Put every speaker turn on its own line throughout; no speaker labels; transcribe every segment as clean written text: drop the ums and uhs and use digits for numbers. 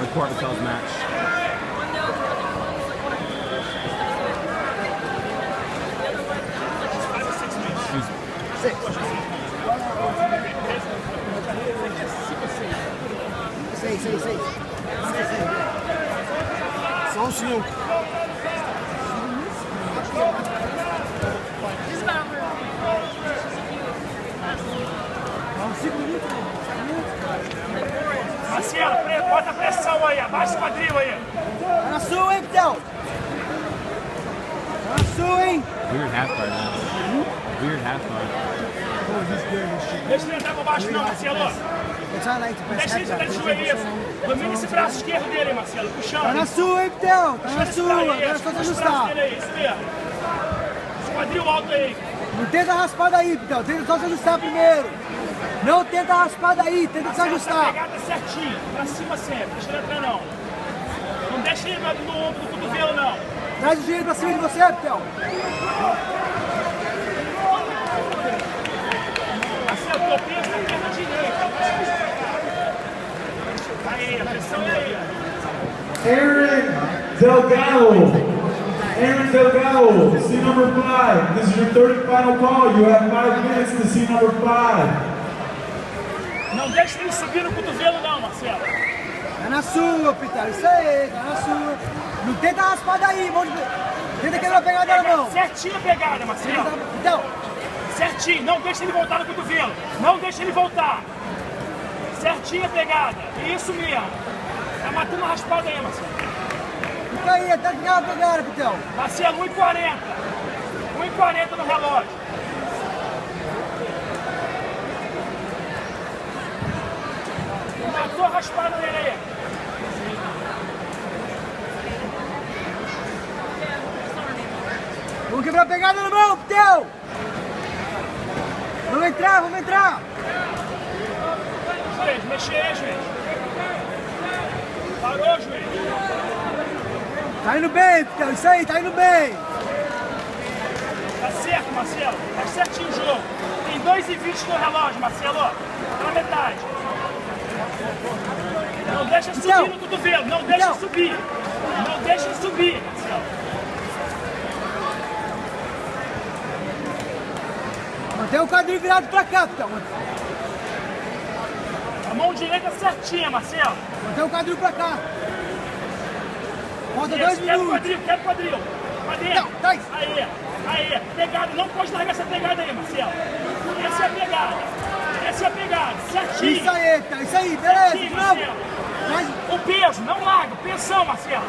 report Vitel's match.
Six. Seis. Só um 5.
Marcelo, bota a pressão aí, abaixa o quadril aí.
Tá na sua, hein, Vitel? Tá na sua, hein?
Weird half guard now. Weird half guard.
Deixa ele entrar por baixo não, Marcelo. Deixa ele entrar de joelho. Domina esse braço esquerdo dele, Marcelo, puxando.
Tá na sua, hein, Vitel? Tá na sua. Agora só se ajustar.
Isso mesmo. Esse quadril alto aí.
Não tenta raspar daí, Vitel. Tenta só se ajustar primeiro. Não tenta raspar daí, tenta se ajustar.
Pegada certinho, pra cima sempre. Deixa ele entrar não. Não deixa ele no ombro do cotovelo não.
Traz o joelho pra cima de você, Vitel.
Marcelo, teu peso na perna direita. Aí, a pressão é aí.
Aaron Delgado. Aaron Delgado, seat number 5. This is your third and final call. You have 5 minutes to seat number 5.
Não deixa ele subir no cotovelo não, Marcelo.
Tá na sua, Vitel. Isso aí, tá na sua. Não tenta raspar daí, mão de... Tenta quebrar a pegada na mão.
Certinho a pegada, Marcelo.
Vitel.
Certinho, não deixa ele voltar no cotovelo. Não deixa ele voltar. Certinho a pegada. Isso mesmo. Tá matando uma raspada aí, Marcelo.
Fica aí, até quebrar a pegada, Vitel.
Marcelo, 1,40. 1,40 no relógio. Matou a raspada dele aí.
Vamos quebrar a pegada na mão, Vitel. Vamos entrar.
Juiz, mexer, juiz. Parou, juiz.
Tá indo bem, Vitel. Isso aí, tá indo bem.
Tá certo, Marcelo. Tá certinho o jogo. Tem 2,20 no relógio, Marcelo. Tá na metade. Não deixa subir
Então,
no cotovelo. Não deixa
então.
subir. Não deixa subir, Marcelo.
Mantém o quadril virado pra cá, Vitel.
A mão direita certinha, Marcelo.
Mantém o quadril pra cá. Falta 2
Quebra o
minutos.
quadril, quebra o quadril. Pra dentro.
Não, traz.
Aí. Pegada. Não pode largar essa pegada aí, Marcelo. Essa é a pegada. Certinho.
Isso aí, Vitel. Isso aí, beleza.
Certinho,
De novo.
Marcelo.
Traz.
O peso, não larga. Pressão, Marcelo.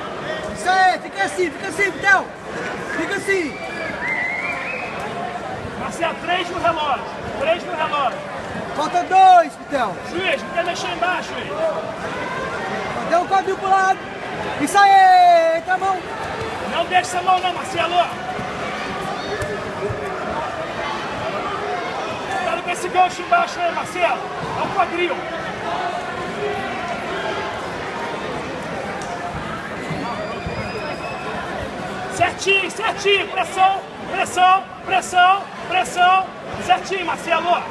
Isso aí, fica assim, Vitel. Fica assim.
Marcelo, 3 no relógio.
Falta 2, Vitel.
Juiz, não quer mexer embaixo, juiz.
Mantém o quadril pro lado. Isso aí, entra a mão.
Não deixa essa mão não, Marcelo. Cuidado com esse gancho embaixo aí, Marcelo. É o quadril. Certinho. Pressão. Certinho, Marcelo.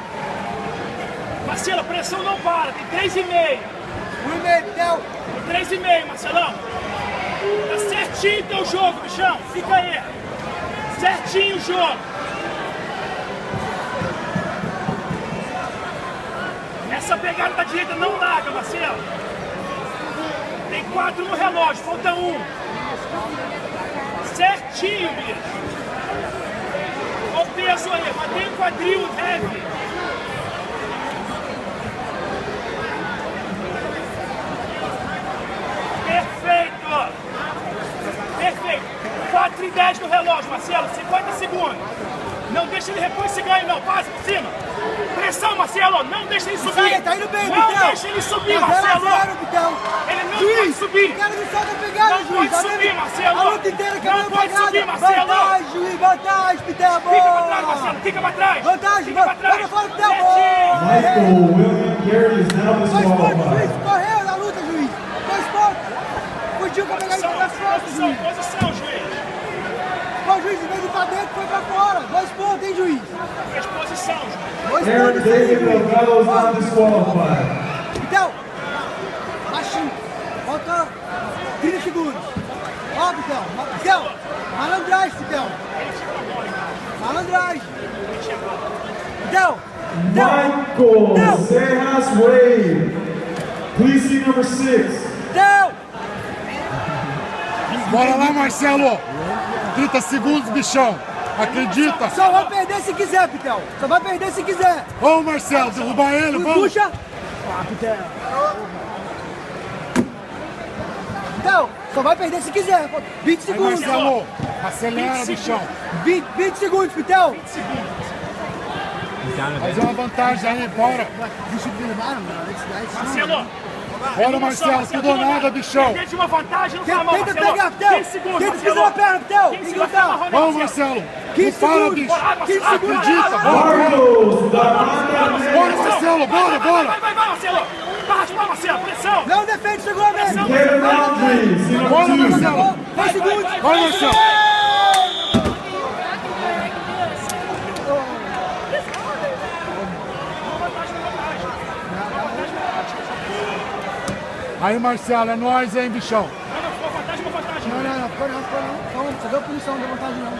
Marcelo, a pressão não para. Tem 3,5.
1,5, Vitel.
3,5, Marcelão. Tá certinho teu jogo, bichão. Fica aí. Certinho o jogo. Essa pegada da direita não larga, Marcelo. Tem 4 no relógio, falta 1. Certinho, bicho. Olha o peso aí, mantém o quadril leve. Perfeito. 4,10 no relógio, Marcelo. 50 segundos. Não deixa ele repor esse ganho, não. Passa por cima. Pressão, Marcelo. Não deixa ele subir.
Isso aí, tá indo bem,
não
Vitel.
deixa ele subir,
Tá 0 a
Marcelo.
0, Vitel.
Ele não
Juiz,
pode subir.
o cara não solta a pegada,
Não
juiz.
pode
Tá
subir,
vendo?
Marcelo.
A luta inteira quebrou
Não
a
pode
pegada.
subir, Marcelo.
Vantagem, juiz. Vantagem, Vitel.
Fica pra trás, Marcelo. Fica pra trás.
Vantagem,
Fica pra trás.
vai fora, Vitel.
Certinho.
Michael William Gary is now
2 pontos,
disqualified.
juiz. Correu na luta, juiz. 2 pontos. Fugiu com a pegada das costas, juiz.
Posição, juiz.
O juiz, em vez de ir pra dentro, foi pra fora. 2 pontos, hein, juiz.
Fez posição, juiz.
2
Aaron
pontos, isso aí,
David
juiz.
Delgado is now disqualified.
Então, baixinho. Falta 30 segundos. Ó, Pitel. Pitel. Malandragem, Pitel. Malandragem. Pitel.
Michael Serras Wade. Please see number 6.
Pitel.
Bora lá, Marcelo. 30 segundos, bichão. Acredita?
Só vai perder se quiser, Pitel. Só vai perder se quiser.
Vamos, Marcelo, derrubar ele, vamos.
Puxa. Ah, Pitel. Pitel, só vai perder se quiser. 20
Aí,
segundos.
Marcelo, acelera, bichão.
20 segundos, Pitel.
He's down a
Fazer
bit.
uma vantagem aí, bora.
Marcelo,
Bora, Marcelo, tudo ou nada, bichão.
perder de uma vantagem não tá mal,
Tenta
Marcelo.
pegar, Pitel.
15 segundos,
Tenta
Marcelo.
pisar na perna, Pitel.
15
Tem que
segundos, tá
lutar.
amarrando,
Vamos, Marcelo.
15
Não para,
segundos.
bicho.
Bora, Marcelo.
Acredita, bora.
Marcos da
Bora, Marcelo, bora, bora.
Vai, Marcelo. Barra de pau, Marcelo. Pressão.
Não defende, segura mesmo.
Kevin Laundry, see
Bora,
number 2.
Marcelo.
10 segundos.
Vai, Marcelo. Aí, Marcelo, é nóis, hein, bichão.
Uma vantagem.
Não, ficou não. Calma, você deu punição, não deu vontade não.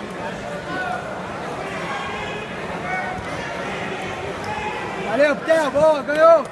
Valeu, Pitel, boa, ganhou.